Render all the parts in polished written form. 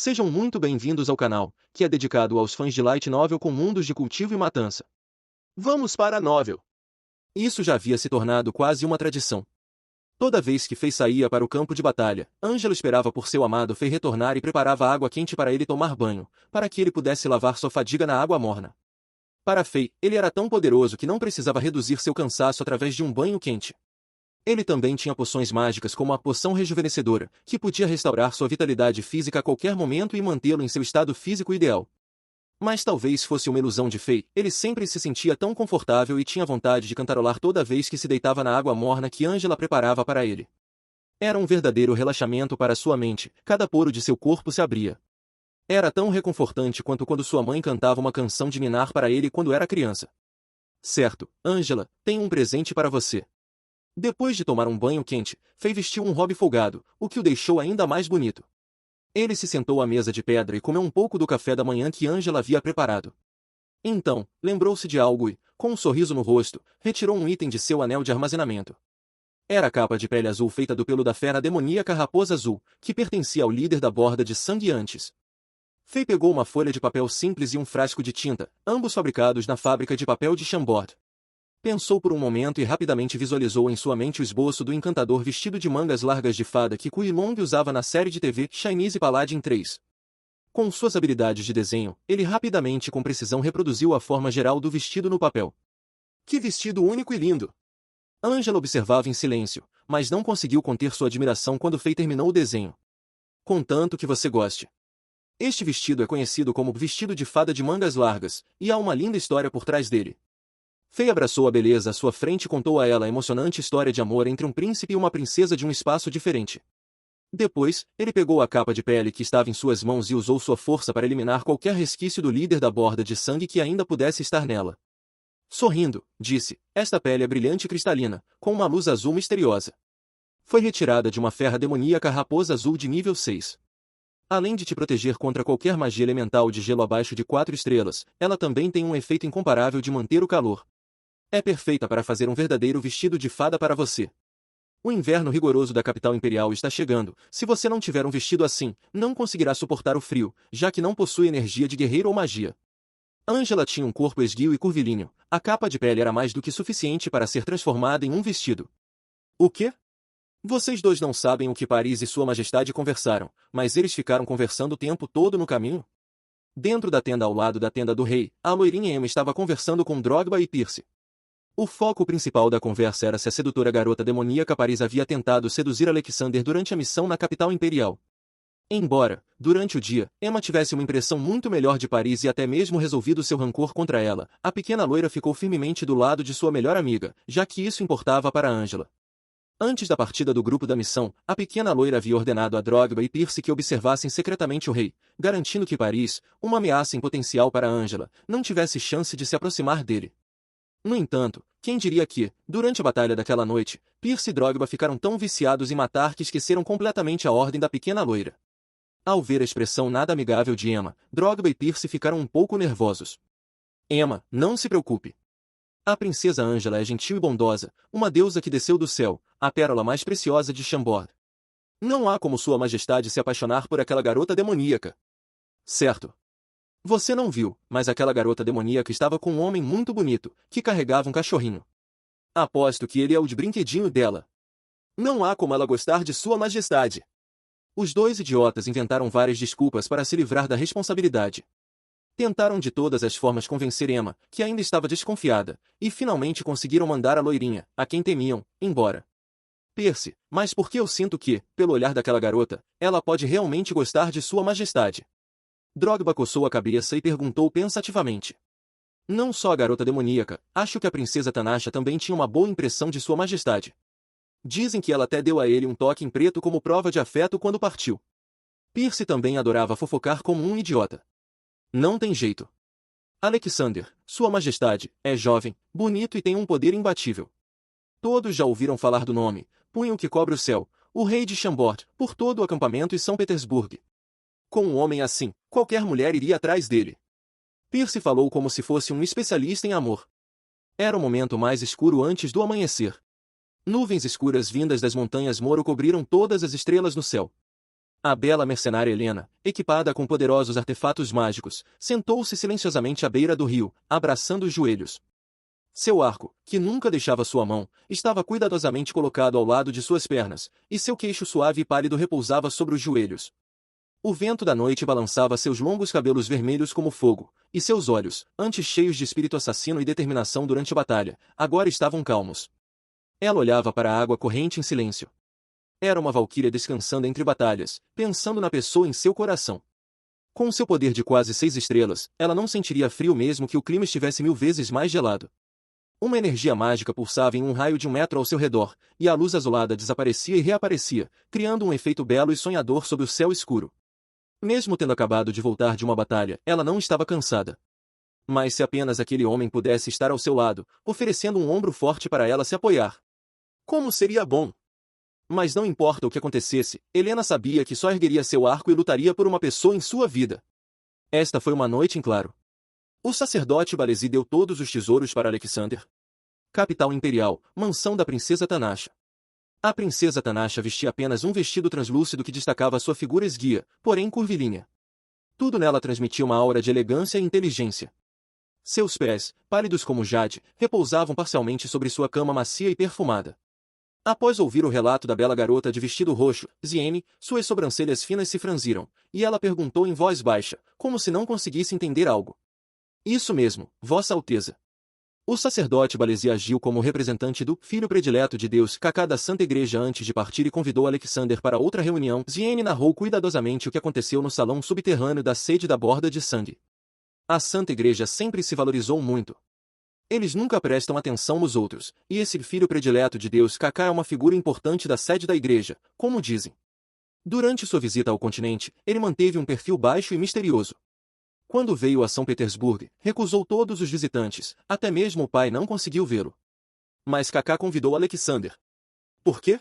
Sejam muito bem-vindos ao canal, que é dedicado aos fãs de Light Novel com mundos de cultivo e matança. Vamos para a novel! Isso já havia se tornado quase uma tradição. Toda vez que Faye saía para o campo de batalha, Angela esperava por seu amado Faye retornar e preparava água quente para ele tomar banho, para que ele pudesse lavar sua fadiga na água morna. Para Faye, ele era tão poderoso que não precisava reduzir seu cansaço através de um banho quente. Ele também tinha poções mágicas como a poção rejuvenescedora, que podia restaurar sua vitalidade física a qualquer momento e mantê-lo em seu estado físico ideal. Mas talvez fosse uma ilusão de Faye, ele sempre se sentia tão confortável e tinha vontade de cantarolar toda vez que se deitava na água morna que Angela preparava para ele. Era um verdadeiro relaxamento para sua mente, cada poro de seu corpo se abria. Era tão reconfortante quanto quando sua mãe cantava uma canção de ninar para ele quando era criança. Certo, Angela, tenho um presente para você. Depois de tomar um banho quente, Faye vestiu um robe folgado, o que o deixou ainda mais bonito. Ele se sentou à mesa de pedra e comeu um pouco do café da manhã que Angela havia preparado. Então, lembrou-se de algo e, com um sorriso no rosto, retirou um item de seu anel de armazenamento. Era a capa de pele azul feita do pelo da fera demoníaca Raposa Azul, que pertencia ao líder da Borda de Sangue antes. Faye pegou uma folha de papel simples e um frasco de tinta, ambos fabricados na fábrica de papel de Chambord. Pensou por um momento e rapidamente visualizou em sua mente o esboço do encantador vestido de mangas largas de fada que Kui Long usava na série de TV Chinese Paladin 3. Com suas habilidades de desenho, ele rapidamente e com precisão reproduziu a forma geral do vestido no papel. Que vestido único e lindo! Angela observava em silêncio, mas não conseguiu conter sua admiração quando Faye terminou o desenho. Contanto que você goste. Este vestido é conhecido como vestido de fada de mangas largas, e há uma linda história por trás dele. Faye abraçou a beleza à sua frente e contou a ela a emocionante história de amor entre um príncipe e uma princesa de um espaço diferente. Depois, ele pegou a capa de pele que estava em suas mãos e usou sua força para eliminar qualquer resquício do líder da Borda de Sangue que ainda pudesse estar nela. Sorrindo, disse, esta pele é brilhante e cristalina, com uma luz azul misteriosa. Foi retirada de uma ferra demoníaca Raposa Azul de nível 6. Além de te proteger contra qualquer magia elemental de gelo abaixo de 4 estrelas, ela também tem um efeito incomparável de manter o calor. É perfeita para fazer um verdadeiro vestido de fada para você. O inverno rigoroso da capital imperial está chegando. Se você não tiver um vestido assim, não conseguirá suportar o frio, já que não possui energia de guerreiro ou magia. Angela tinha um corpo esguio e curvilíneo. A capa de pele era mais do que suficiente para ser transformada em um vestido. O quê? Vocês dois não sabem o que Paris e Sua Majestade conversaram, mas eles ficaram conversando o tempo todo no caminho? Dentro da tenda ao lado da tenda do rei, a loirinha Emma estava conversando com Drogba e Percy. O foco principal da conversa era se a sedutora garota demoníaca Paris havia tentado seduzir Alexander durante a missão na capital imperial. Embora, durante o dia, Emma tivesse uma impressão muito melhor de Paris e até mesmo resolvido seu rancor contra ela, a pequena loira ficou firmemente do lado de sua melhor amiga, já que isso importava para Angela. Antes da partida do grupo da missão, a pequena loira havia ordenado a Drogba e Percy que observassem secretamente o rei, garantindo que Paris, uma ameaça em potencial para Angela, não tivesse chance de se aproximar dele. No entanto, quem diria que, durante a batalha daquela noite, Percy e Drogba ficaram tão viciados em matar que esqueceram completamente a ordem da pequena loira. Ao ver a expressão nada amigável de Emma, Drogba e Percy ficaram um pouco nervosos. Emma, não se preocupe. A princesa Angela é gentil e bondosa, uma deusa que desceu do céu, a pérola mais preciosa de Chambord. Não há como Sua Majestade se apaixonar por aquela garota demoníaca. Certo. Você não viu, mas aquela garota demoníaca estava com um homem muito bonito, que carregava um cachorrinho. Aposto que ele é o de brinquedinho dela. Não há como ela gostar de Sua Majestade. Os dois idiotas inventaram várias desculpas para se livrar da responsabilidade. Tentaram de todas as formas convencer Emma, que ainda estava desconfiada, e finalmente conseguiram mandar a loirinha, a quem temiam, embora. Percy, mas por que eu sinto que, pelo olhar daquela garota, ela pode realmente gostar de Sua Majestade? Drogba coçou a cabeça e perguntou pensativamente. Não só a garota demoníaca, acho que a princesa Tanasha também tinha uma boa impressão de Sua Majestade. Dizem que ela até deu a ele um toque em preto como prova de afeto quando partiu. Percy também adorava fofocar como um idiota. Não tem jeito. Alexander, Sua Majestade, é jovem, bonito e tem um poder imbatível. Todos já ouviram falar do nome, punho que cobre o céu, o rei de Chambord, por todo o acampamento e São Petersburgo. Com um homem assim, qualquer mulher iria atrás dele. Percy falou como se fosse um especialista em amor. Era o momento mais escuro antes do amanhecer. Nuvens escuras vindas das montanhas Moro cobriram todas as estrelas no céu. A bela mercenária Helena, equipada com poderosos artefatos mágicos, sentou-se silenciosamente à beira do rio, abraçando os joelhos. Seu arco, que nunca deixava sua mão, estava cuidadosamente colocado ao lado de suas pernas, e seu queixo suave e pálido repousava sobre os joelhos. O vento da noite balançava seus longos cabelos vermelhos como fogo, e seus olhos, antes cheios de espírito assassino e determinação durante a batalha, agora estavam calmos. Ela olhava para a água corrente em silêncio. Era uma valquíria descansando entre batalhas, pensando na pessoa em seu coração. Com seu poder de quase 6 estrelas, ela não sentiria frio mesmo que o clima estivesse 1000 vezes mais gelado. Uma energia mágica pulsava em um raio de 1 metro ao seu redor, e a luz azulada desaparecia e reaparecia, criando um efeito belo e sonhador sob o céu escuro. Mesmo tendo acabado de voltar de uma batalha, ela não estava cansada. Mas se apenas aquele homem pudesse estar ao seu lado, oferecendo um ombro forte para ela se apoiar. Como seria bom! Mas não importa o que acontecesse, Helena sabia que só ergueria seu arco e lutaria por uma pessoa em sua vida. Esta foi uma noite em claro. O sacerdote Balesi deu todos os tesouros para Alexander. Capital imperial, mansão da princesa Tanasha. A princesa Tanasha vestia apenas um vestido translúcido que destacava sua figura esguia, porém curvilínea. Tudo nela transmitia uma aura de elegância e inteligência. Seus pés, pálidos como jade, repousavam parcialmente sobre sua cama macia e perfumada. Após ouvir o relato da bela garota de vestido roxo, Ziene, suas sobrancelhas finas se franziram, e ela perguntou em voz baixa, como se não conseguisse entender algo. Isso mesmo, Vossa Alteza. O sacerdote Balesi agiu como representante do filho predileto de Deus Kaká da Santa Igreja antes de partir e convidou Alexander para outra reunião. Ziene narrou cuidadosamente o que aconteceu no salão subterrâneo da sede da Borda de Sangue. A Santa Igreja sempre se valorizou muito. Eles nunca prestam atenção nos outros, e esse filho predileto de Deus Kaká é uma figura importante da sede da igreja, como dizem. Durante sua visita ao continente, ele manteve um perfil baixo e misterioso. Quando veio a São Petersburgo, recusou todos os visitantes, até mesmo o pai não conseguiu vê-lo. Mas Kaká convidou Alexander. Por quê?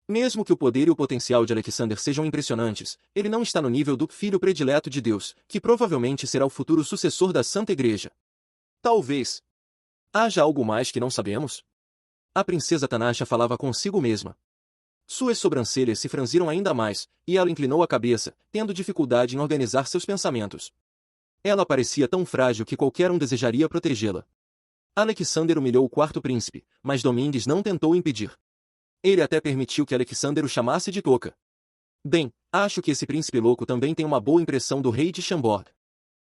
Mesmo que o poder e o potencial de Alexander sejam impressionantes, ele não está no nível do filho predileto de Deus, que provavelmente será o futuro sucessor da Santa Igreja. Talvez haja algo mais que não sabemos? A princesa Tanasha falava consigo mesma. Suas sobrancelhas se franziram ainda mais, e ela inclinou a cabeça, tendo dificuldade em organizar seus pensamentos. Ela parecia tão frágil que qualquer um desejaria protegê-la. Alexander humilhou o quarto príncipe, mas Domingues não tentou impedir. Ele até permitiu que Alexander o chamasse de Toca. Bem, acho que esse príncipe louco também tem uma boa impressão do rei de Chambord.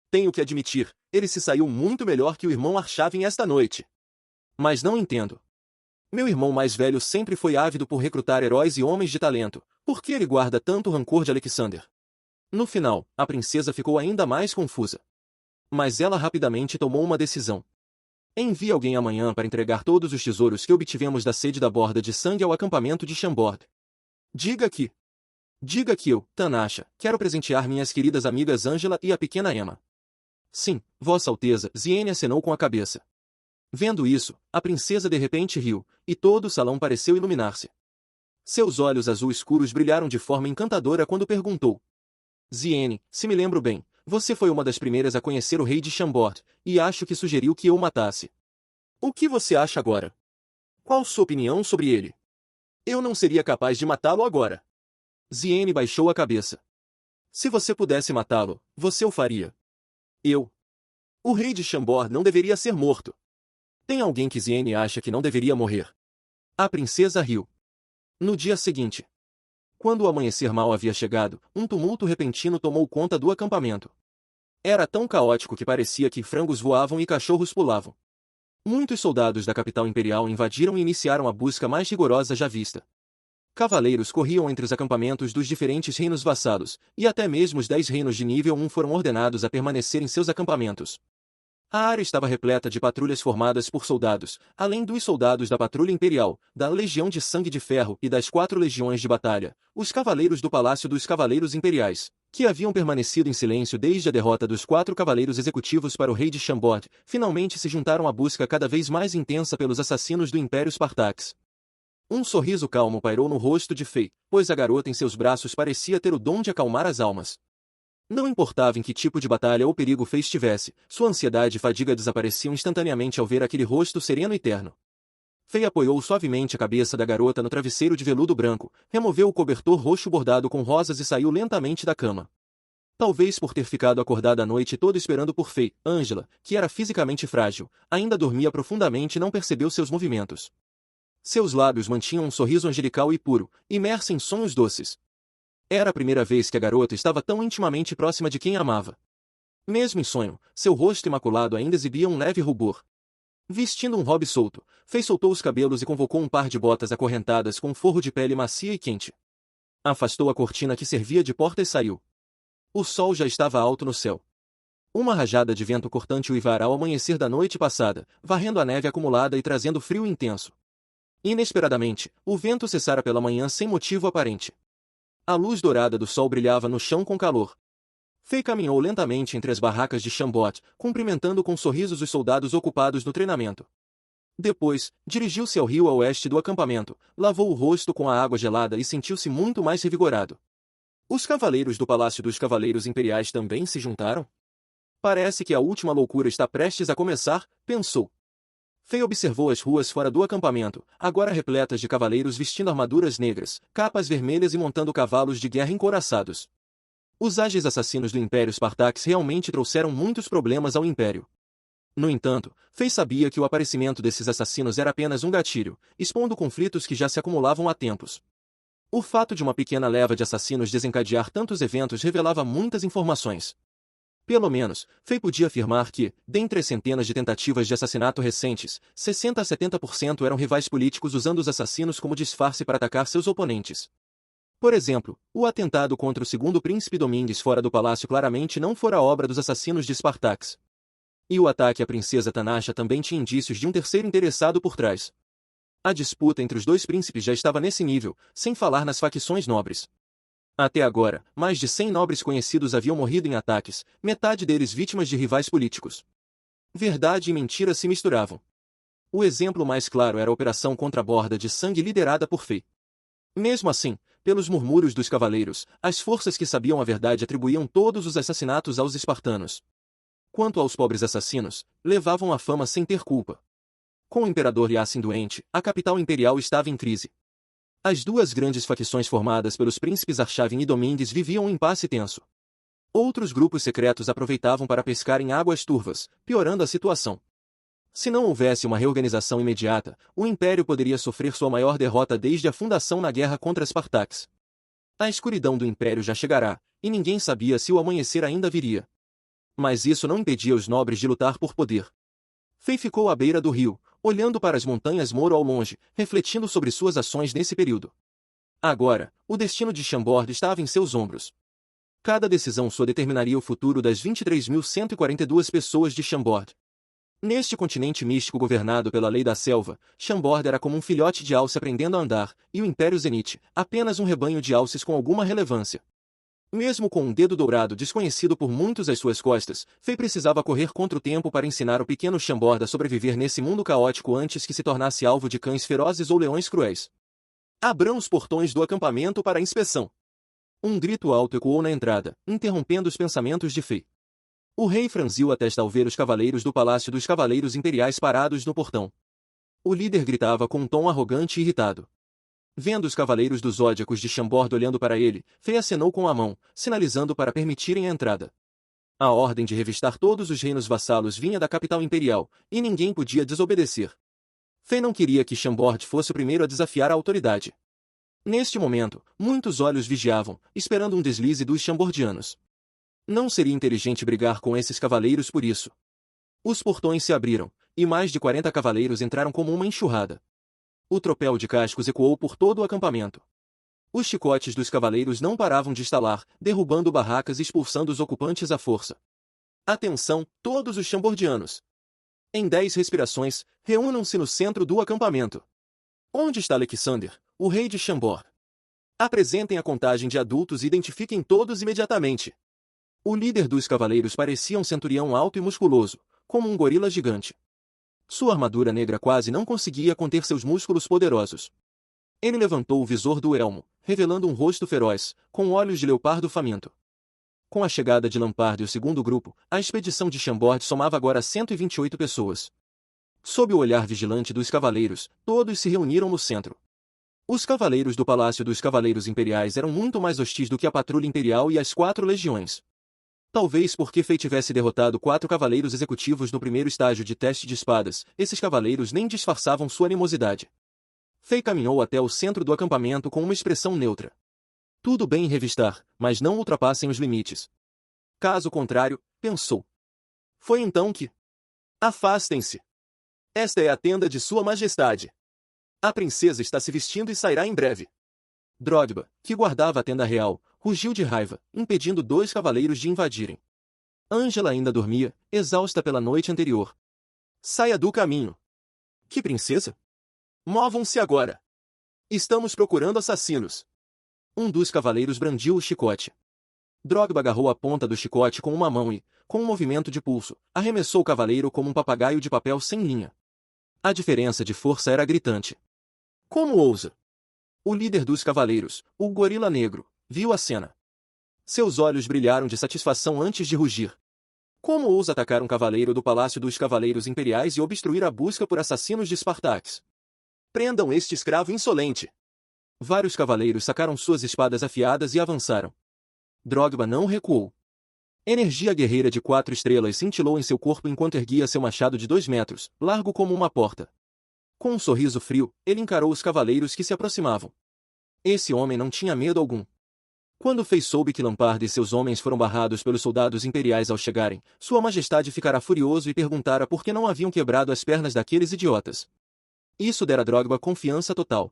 Tenho que admitir, ele se saiu muito melhor que o irmão Arshavin esta noite. Mas não entendo. Meu irmão mais velho sempre foi ávido por recrutar heróis e homens de talento. Por que ele guarda tanto rancor de Alexander? No final, a princesa ficou ainda mais confusa. Mas ela rapidamente tomou uma decisão. Envie alguém amanhã para entregar todos os tesouros que obtivemos da sede da Borda de Sangue ao acampamento de Chambord. Diga que eu, Tanasha, quero presentear minhas queridas amigas Angela e a pequena Emma. Sim, Vossa Alteza, Ziene acenou com a cabeça. Vendo isso, a princesa de repente riu, e todo o salão pareceu iluminar-se. Seus olhos azul escuros brilharam de forma encantadora quando perguntou. Ziene, se me lembro bem, você foi uma das primeiras a conhecer o rei de Chambord, e acho que sugeriu que eu o matasse. O que você acha agora? Qual sua opinião sobre ele? Eu não seria capaz de matá-lo agora. Ziene baixou a cabeça. Se você pudesse matá-lo, você o faria. Eu. O rei de Chambord não deveria ser morto. Tem alguém que Ziene acha que não deveria morrer. A princesa riu. No dia seguinte, quando o amanhecer mal havia chegado, um tumulto repentino tomou conta do acampamento. Era tão caótico que parecia que frangos voavam e cachorros pulavam. Muitos soldados da capital imperial invadiram e iniciaram a busca mais rigorosa já vista. Cavaleiros corriam entre os acampamentos dos diferentes reinos vassalos, e até mesmo os 10 reinos de nível 1 foram ordenados a permanecer em seus acampamentos. A área estava repleta de patrulhas formadas por soldados, além dos soldados da Patrulha Imperial, da Legião de Sangue de Ferro e das 4 legiões de batalha, os cavaleiros do Palácio dos Cavaleiros Imperiais, que haviam permanecido em silêncio desde a derrota dos 4 cavaleiros executivos para o rei de Chambord, finalmente se juntaram à busca cada vez mais intensa pelos assassinos do Império Spartax. Um sorriso calmo pairou no rosto de Fei, pois a garota em seus braços parecia ter o dom de acalmar as almas. Não importava em que tipo de batalha ou perigo Fei estivesse, sua ansiedade e fadiga desapareciam instantaneamente ao ver aquele rosto sereno e terno. Fei apoiou suavemente a cabeça da garota no travesseiro de veludo branco, removeu o cobertor roxo bordado com rosas e saiu lentamente da cama. Talvez por ter ficado acordada a noite toda esperando por Fei, Angela, que era fisicamente frágil, ainda dormia profundamente e não percebeu seus movimentos. Seus lábios mantinham um sorriso angelical e puro, imerso em sonhos doces. Era a primeira vez que a garota estava tão intimamente próxima de quem amava. Mesmo em sonho, seu rosto imaculado ainda exibia um leve rubor. Vestindo um robe solto, Fei soltou os cabelos e convocou um par de botas acorrentadas com um forro de pele macia e quente. Afastou a cortina que servia de porta e saiu. O sol já estava alto no céu. Uma rajada de vento cortante uivara ao amanhecer da noite passada, varrendo a neve acumulada e trazendo frio intenso. Inesperadamente, o vento cessara pela manhã sem motivo aparente. A luz dourada do sol brilhava no chão com calor. Fei caminhou lentamente entre as barracas de Chambord, cumprimentando com sorrisos os soldados ocupados no treinamento. Depois, dirigiu-se ao rio a oeste do acampamento, lavou o rosto com a água gelada e sentiu-se muito mais revigorado. Os cavaleiros do Palácio dos Cavaleiros Imperiais também se juntaram? Parece que a última loucura está prestes a começar, pensou. Fei observou as ruas fora do acampamento, agora repletas de cavaleiros vestindo armaduras negras, capas vermelhas e montando cavalos de guerra encouraçados. Os ágeis assassinos do Império Spartax realmente trouxeram muitos problemas ao Império. No entanto, Fei sabia que o aparecimento desses assassinos era apenas um gatilho, expondo conflitos que já se acumulavam há tempos. O fato de uma pequena leva de assassinos desencadear tantos eventos revelava muitas informações. Pelo menos, Fei podia afirmar que, dentre as centenas de tentativas de assassinato recentes, 60 a 70% eram rivais políticos usando os assassinos como disfarce para atacar seus oponentes. Por exemplo, o atentado contra o segundo príncipe Domingues fora do palácio claramente não fora obra dos assassinos de Spartax. E o ataque à princesa Tanasha também tinha indícios de um terceiro interessado por trás. A disputa entre os dois príncipes já estava nesse nível, sem falar nas facções nobres. Até agora, mais de 100 nobres conhecidos haviam morrido em ataques, metade deles vítimas de rivais políticos. Verdade e mentira se misturavam. O exemplo mais claro era a operação contra a Borda de Sangue liderada por Fei. Mesmo assim, pelos murmúrios dos cavaleiros, as forças que sabiam a verdade atribuíam todos os assassinatos aos espartanos. Quanto aos pobres assassinos, levavam a fama sem ter culpa. Com o imperador Yassin doente, a capital imperial estava em crise. As duas grandes facções formadas pelos príncipes Arshavin e Domingues viviam um impasse tenso. Outros grupos secretos aproveitavam para pescar em águas turvas, piorando a situação. Se não houvesse uma reorganização imediata, o Império poderia sofrer sua maior derrota desde a fundação na guerra contra Spartax. A escuridão do Império já chegará, e ninguém sabia se o amanhecer ainda viria. Mas isso não impedia os nobres de lutar por poder. Fei ficou à beira do rio, olhando para as montanhas Moro ao longe, refletindo sobre suas ações nesse período. Agora, o destino de Chambord estava em seus ombros. Cada decisão sua determinaria o futuro das 23.142 pessoas de Chambord. Neste continente místico governado pela lei da selva, Chambord era como um filhote de alce aprendendo a andar, e o Império Zenith, apenas um rebanho de alces com alguma relevância. Mesmo com um dedo dourado desconhecido por muitos às suas costas, Fei precisava correr contra o tempo para ensinar o pequeno Chambord a sobreviver nesse mundo caótico antes que se tornasse alvo de cães ferozes ou leões cruéis. Abram os portões do acampamento para a inspeção. Um grito alto ecoou na entrada, interrompendo os pensamentos de Fei. O rei franziu a testa ao ver os cavaleiros do Palácio dos Cavaleiros Imperiais parados no portão. O líder gritava com um tom arrogante e irritado. Vendo os cavaleiros dos Zódiacos de Chambord olhando para ele, Fei acenou com a mão, sinalizando para permitirem a entrada. A ordem de revistar todos os reinos vassalos vinha da capital imperial, e ninguém podia desobedecer. Fei não queria que Chambord fosse o primeiro a desafiar a autoridade. Neste momento, muitos olhos vigiavam, esperando um deslize dos chambordianos. Não seria inteligente brigar com esses cavaleiros por isso. Os portões se abriram, e mais de 40 cavaleiros entraram como uma enxurrada. O tropel de cascos ecoou por todo o acampamento. Os chicotes dos cavaleiros não paravam de estalar, derrubando barracas e expulsando os ocupantes à força. Atenção, todos os chambordianos! Em 10 respirações, reúnam-se no centro do acampamento. Onde está Alexander, o rei de Chambord? Apresentem a contagem de adultos e identifiquem todos imediatamente. O líder dos cavaleiros parecia um centurião alto e musculoso, como um gorila gigante. Sua armadura negra quase não conseguia conter seus músculos poderosos. Ele levantou o visor do elmo, revelando um rosto feroz, com olhos de leopardo faminto. Com a chegada de Lampard e o segundo grupo, a expedição de Chambord somava agora 128 pessoas. Sob o olhar vigilante dos cavaleiros, todos se reuniram no centro. Os cavaleiros do Palácio dos Cavaleiros Imperiais eram muito mais hostis do que a Patrulha Imperial e as 4 legiões. Talvez porque Fei tivesse derrotado 4 cavaleiros executivos no primeiro estágio de teste de espadas, esses cavaleiros nem disfarçavam sua animosidade. Fei caminhou até o centro do acampamento com uma expressão neutra. Tudo bem em revistar, mas não ultrapassem os limites. Caso contrário, pensou. Foi então que... Afastem-se! Esta é a tenda de Sua Majestade. A princesa está se vestindo e sairá em breve. Drogba, que guardava a tenda real, rugiu de raiva, impedindo 2 cavaleiros de invadirem. Ângela ainda dormia, exausta pela noite anterior. Saia do caminho. Que princesa? Movam-se agora. Estamos procurando assassinos. Um dos cavaleiros brandiu o chicote. Drogba agarrou a ponta do chicote com uma mão e, com um movimento de pulso, arremessou o cavaleiro como um papagaio de papel sem linha. A diferença de força era gritante. Como ousa? O líder dos cavaleiros, o gorila negro, viu a cena. Seus olhos brilharam de satisfação antes de rugir. Como ousa atacar um cavaleiro do Palácio dos Cavaleiros Imperiais e obstruir a busca por assassinos de Spartax? Prendam este escravo insolente! Vários cavaleiros sacaram suas espadas afiadas e avançaram. Drogba não recuou. Energia guerreira de 4 estrelas cintilou em seu corpo enquanto erguia seu machado de 2 metros, largo como uma porta. Com um sorriso frio, ele encarou os cavaleiros que se aproximavam. Esse homem não tinha medo algum. Quando Fei soube que Lampard e seus homens foram barrados pelos soldados imperiais ao chegarem, Sua Majestade ficara furioso e perguntara por que não haviam quebrado as pernas daqueles idiotas. Isso dera a Drogba confiança total.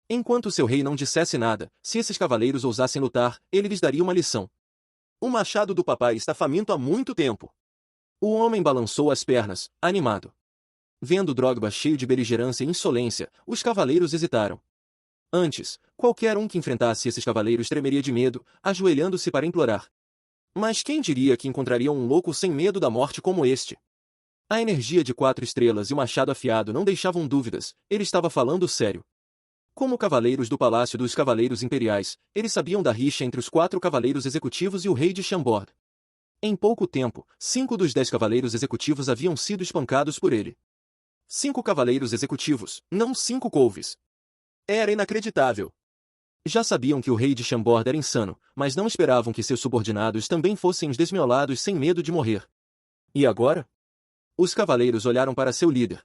Enquanto seu rei não dissesse nada, se esses cavaleiros ousassem lutar, ele lhes daria uma lição. O machado do papai está faminto há muito tempo. O homem balançou as pernas, animado. Vendo Drogba cheio de beligerância e insolência, os cavaleiros hesitaram. Antes, qualquer um que enfrentasse esses cavaleiros tremeria de medo, ajoelhando-se para implorar. Mas quem diria que encontrariam um louco sem medo da morte como este? A energia de 4 estrelas e o machado afiado não deixavam dúvidas, ele estava falando sério. Como cavaleiros do Palácio dos Cavaleiros Imperiais, eles sabiam da rixa entre os 4 cavaleiros executivos e o rei de Chambord. Em pouco tempo, 5 dos 10 cavaleiros executivos haviam sido espancados por ele. 5 cavaleiros executivos, não 5 couves. Era inacreditável. Já sabiam que o rei de Chambord era insano, mas não esperavam que seus subordinados também fossem desmiolados sem medo de morrer. E agora? Os cavaleiros olharam para seu líder.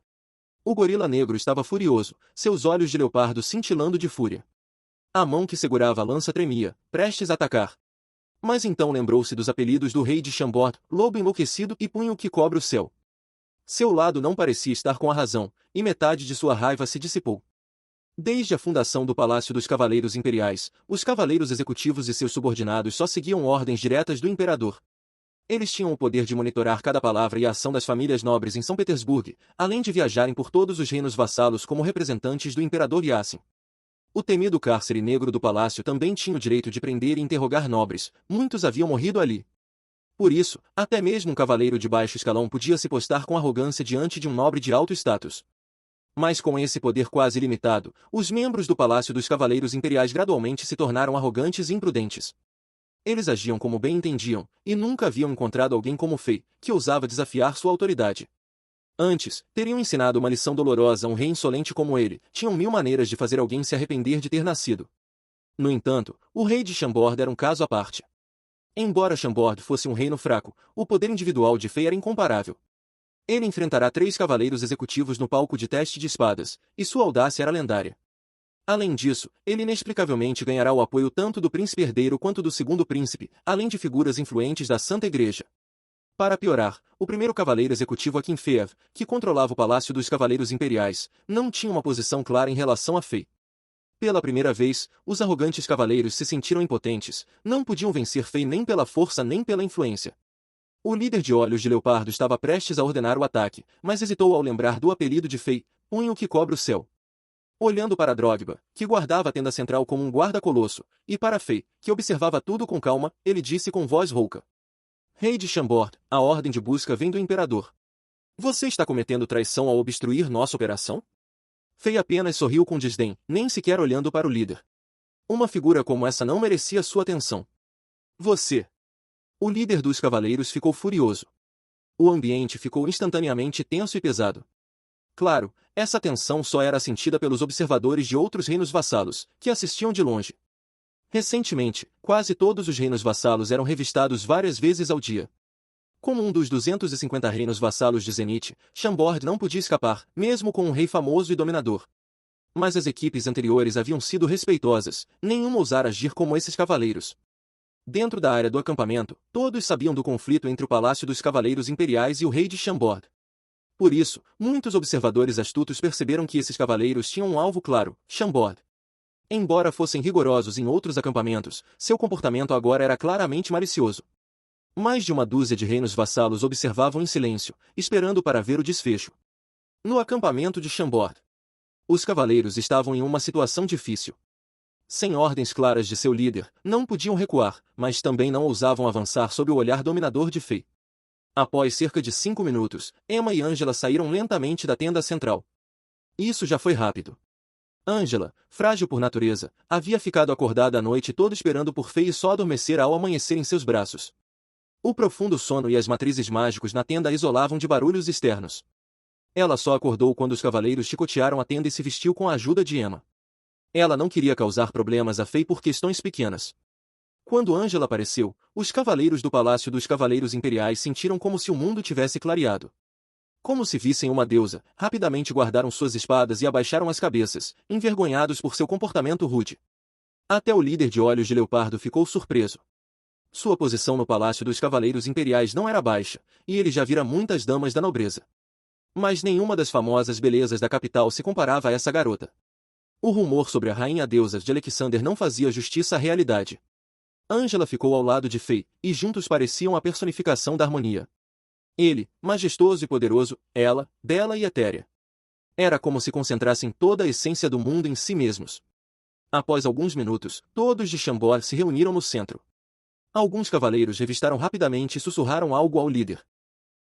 O gorila negro estava furioso, seus olhos de leopardo cintilando de fúria. A mão que segurava a lança tremia, prestes a atacar. Mas então lembrou-se dos apelidos do rei de Chambord, lobo enlouquecido e punho que cobre o céu. Seu lado não parecia estar com a razão, e metade de sua raiva se dissipou. Desde a fundação do Palácio dos Cavaleiros Imperiais, os cavaleiros executivos e seus subordinados só seguiam ordens diretas do imperador. Eles tinham o poder de monitorar cada palavra e ação das famílias nobres em São Petersburgo, além de viajarem por todos os reinos vassalos como representantes do imperador Yassin. O temido cárcere negro do palácio também tinha o direito de prender e interrogar nobres, muitos haviam morrido ali. Por isso, até mesmo um cavaleiro de baixo escalão podia se postar com arrogância diante de um nobre de alto status. Mas com esse poder quase ilimitado, os membros do Palácio dos Cavaleiros Imperiais gradualmente se tornaram arrogantes e imprudentes. Eles agiam como bem entendiam, e nunca haviam encontrado alguém como Fei, que ousava desafiar sua autoridade. Antes, teriam ensinado uma lição dolorosa a um rei insolente como ele, tinham 1000 maneiras de fazer alguém se arrepender de ter nascido. No entanto, o rei de Chambord era um caso à parte. Embora Chambord fosse um reino fraco, o poder individual de Fei era incomparável. Ele enfrentará 3 cavaleiros executivos no palco de teste de espadas, e sua audácia era lendária. Além disso, ele inexplicavelmente ganhará o apoio tanto do príncipe herdeiro quanto do segundo príncipe, além de figuras influentes da Santa Igreja. Para piorar, o primeiro cavaleiro executivo Akinfeev, que controlava o Palácio dos Cavaleiros Imperiais, não tinha uma posição clara em relação a Fei. Pela primeira vez, os arrogantes cavaleiros se sentiram impotentes, não podiam vencer Fei nem pela força nem pela influência. O líder de olhos de leopardo estava prestes a ordenar o ataque, mas hesitou ao lembrar do apelido de Fei, punho que cobre o céu. Olhando para Drogba, que guardava a tenda central como um guarda-colosso, e para Fei, que observava tudo com calma, ele disse com voz rouca. Rei de Chambord, a ordem de busca vem do imperador. Você está cometendo traição ao obstruir nossa operação? Fei apenas sorriu com desdém, nem sequer olhando para o líder. Uma figura como essa não merecia sua atenção. Você. O líder dos cavaleiros ficou furioso. O ambiente ficou instantaneamente tenso e pesado. Claro, essa tensão só era sentida pelos observadores de outros reinos vassalos, que assistiam de longe. Recentemente, quase todos os reinos vassalos eram revistados várias vezes ao dia. Como um dos 250 reinos vassalos de Zenith, Chambord não podia escapar, mesmo com um rei famoso e dominador. Mas as equipes anteriores haviam sido respeitosas, nenhuma ousara agir como esses cavaleiros. Dentro da área do acampamento, todos sabiam do conflito entre o Palácio dos Cavaleiros Imperiais e o rei de Chambord. Por isso, muitos observadores astutos perceberam que esses cavaleiros tinham um alvo claro, Chambord. Embora fossem rigorosos em outros acampamentos, seu comportamento agora era claramente malicioso. Mais de uma dúzia de reinos vassalos observavam em silêncio, esperando para ver o desfecho. No acampamento de Chambord, os cavaleiros estavam em uma situação difícil. Sem ordens claras de seu líder, não podiam recuar, mas também não ousavam avançar sob o olhar dominador de Fei. Após cerca de 5 minutos, Emma e Angela saíram lentamente da tenda central. Isso já foi rápido. Angela, frágil por natureza, havia ficado acordada a noite toda esperando por Fei e só adormecera ao amanhecer em seus braços. O profundo sono e as matrizes mágicos na tenda a isolavam de barulhos externos. Ela só acordou quando os cavaleiros chicotearam a tenda e se vestiu com a ajuda de Emma. Ela não queria causar problemas a Fei por questões pequenas. Quando Angela apareceu, os cavaleiros do Palácio dos Cavaleiros Imperiais sentiram como se o mundo tivesse clareado. Como se vissem uma deusa, rapidamente guardaram suas espadas e abaixaram as cabeças, envergonhados por seu comportamento rude. Até o líder de Olhos de Leopardo ficou surpreso. Sua posição no Palácio dos Cavaleiros Imperiais não era baixa, e ele já vira muitas damas da nobreza. Mas nenhuma das famosas belezas da capital se comparava a essa garota. O rumor sobre a rainha deusa de Alexander não fazia justiça à realidade. Angela ficou ao lado de Fei, e juntos pareciam a personificação da harmonia. Ele, majestoso e poderoso, ela, bela e etérea. Era como se concentrassem toda a essência do mundo em si mesmos. Após alguns minutos, todos de Chambord se reuniram no centro. Alguns cavaleiros revistaram rapidamente e sussurraram algo ao líder.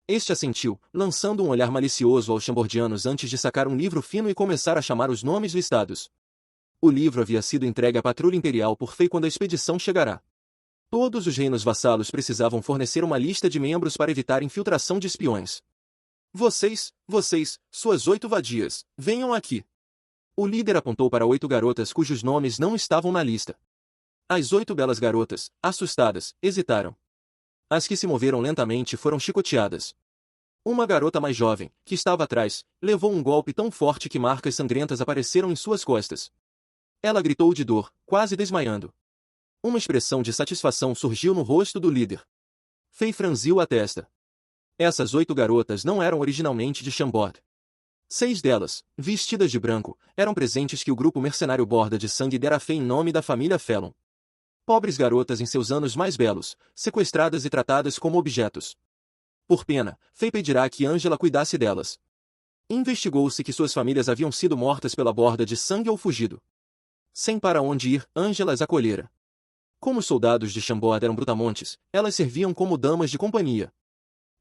Este assentiu, lançando um olhar malicioso aos chambordianos antes de sacar um livro fino e começar a chamar os nomes listados. O livro havia sido entregue à patrulha imperial por Fei quando a expedição chegará. Todos os reinos vassalos precisavam fornecer uma lista de membros para evitar infiltração de espiões. Vocês, suas 8 vadias, venham aqui. O líder apontou para 8 garotas cujos nomes não estavam na lista. As 8 belas garotas, assustadas, hesitaram. As que se moveram lentamente foram chicoteadas. Uma garota mais jovem, que estava atrás, levou um golpe tão forte que marcas sangrentas apareceram em suas costas. Ela gritou de dor, quase desmaiando. Uma expressão de satisfação surgiu no rosto do líder. Fei franziu a testa. Essas 8 garotas não eram originalmente de Chambord. 6 delas, vestidas de branco, eram presentes que o grupo mercenário Borda de Sangue dera a Fei em nome da família Felon. Pobres garotas em seus anos mais belos, sequestradas e tratadas como objetos. Por pena, Fei pedirá que Angela cuidasse delas. Investigou-se que suas famílias haviam sido mortas pela Borda de Sangue ou fugido. Sem para onde ir, Angela as acolhera. Como os soldados de Chambord eram brutamontes, elas serviam como damas de companhia.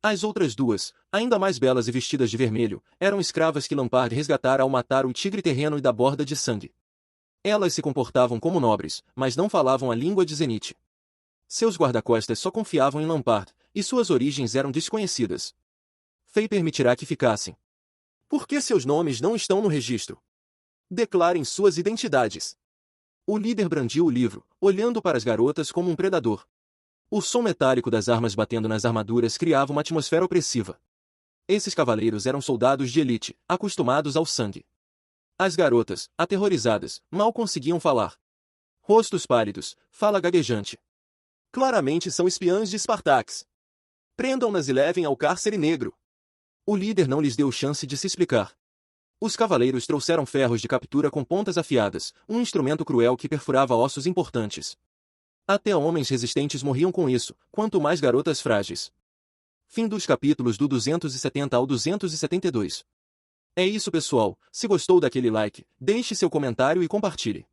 As outras 2, ainda mais belas e vestidas de vermelho, eram escravas que Lampard resgatara ao matar o tigre terreno e da Borda de Sangue. Elas se comportavam como nobres, mas não falavam a língua de Zenith. Seus guarda-costas só confiavam em Lampard, e suas origens eram desconhecidas. Fei permitirá que ficassem. Por que seus nomes não estão no registro? Declarem suas identidades. O líder brandiu o livro, olhando para as garotas como um predador. O som metálico das armas batendo nas armaduras criava uma atmosfera opressiva. Esses cavaleiros eram soldados de elite, acostumados ao sangue. As garotas, aterrorizadas, mal conseguiam falar. Rostos pálidos, fala gaguejante. Claramente são espiãs de Spartax. Prendam-nas e levem ao cárcere negro. O líder não lhes deu chance de se explicar. Os cavaleiros trouxeram ferros de captura com pontas afiadas, um instrumento cruel que perfurava ossos importantes. Até homens resistentes morriam com isso, quanto mais garotas frágeis. Fim dos capítulos do 270 ao 272. É isso, pessoal. Se gostou daquele like, deixe seu comentário e compartilhe.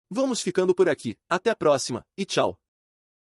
Vamos ficando por aqui. Até a próxima, e tchau!